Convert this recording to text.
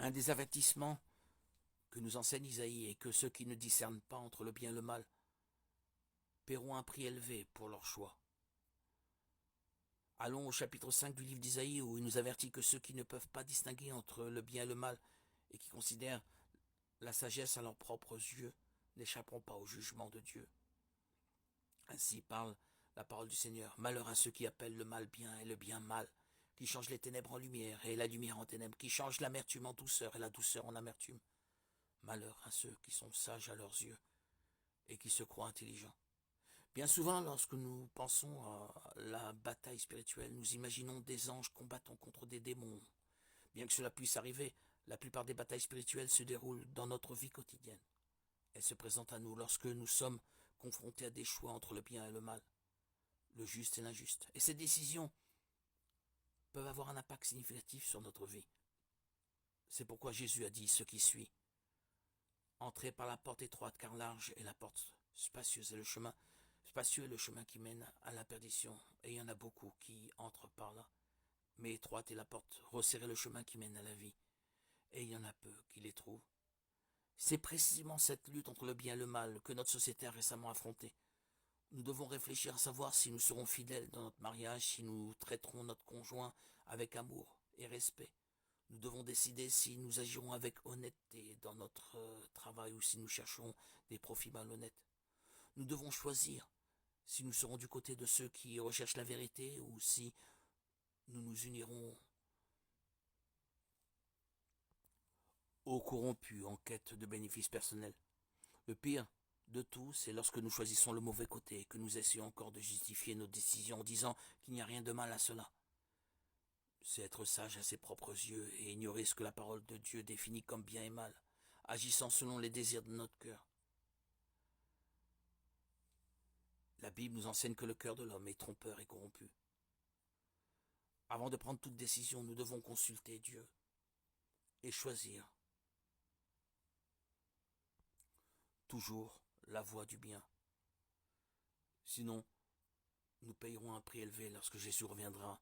Un des avertissements que nous enseigne Isaïe est que ceux qui ne discernent pas entre le bien et le mal paieront un prix élevé pour leur choix. Allons au chapitre 5 du livre d'Isaïe où il nous avertit que ceux qui ne peuvent pas distinguer entre le bien et le mal et qui considèrent la sagesse à leurs propres yeux n'échapperont pas au jugement de Dieu. Ainsi parle la parole du Seigneur. Malheur à ceux qui appellent le mal bien et le bien mal, qui changent les ténèbres en lumière et la lumière en ténèbres, qui changent l'amertume en douceur et la douceur en amertume. Malheur à ceux qui sont sages à leurs yeux et qui se croient intelligents. Bien souvent, lorsque nous pensons à la bataille spirituelle, nous imaginons des anges combattant contre des démons. Bien que cela puisse arriver, la plupart des batailles spirituelles se déroulent dans notre vie quotidienne. Elles se présentent à nous lorsque nous sommes confrontés à des choix entre le bien et le mal, le juste et l'injuste. Et ces décisions peuvent avoir un impact significatif sur notre vie. C'est pourquoi Jésus a dit ce qui suit. Entrez par la porte étroite, car large est la porte spacieuse et le chemin spacieux est le chemin qui mène à la perdition, et il y en a beaucoup qui entrent par là. Mais étroite est la porte, resserrez le chemin qui mène à la vie, et il y en a peu qui les trouvent. C'est précisément cette lutte entre le bien et le mal que notre société a récemment affrontée. Nous devons réfléchir à savoir si nous serons fidèles dans notre mariage, si nous traiterons notre conjoint avec amour et respect. Nous devons décider si nous agirons avec honnêteté dans notre travail ou si nous chercherons des profits malhonnêtes. Nous devons choisir si nous serons du côté de ceux qui recherchent la vérité ou si nous nous unirons aux corrompus en quête de bénéfices personnels. Le pire de tout, c'est lorsque nous choisissons le mauvais côté et que nous essayons encore de justifier nos décisions en disant qu'il n'y a rien de mal à cela. C'est être sage à ses propres yeux et ignorer ce que la parole de Dieu définit comme bien et mal, agissant selon les désirs de notre cœur. La Bible nous enseigne que le cœur de l'homme est trompeur et corrompu. Avant de prendre toute décision, nous devons consulter Dieu et choisir toujours la voie du bien. Sinon, nous payerons un prix élevé lorsque Jésus reviendra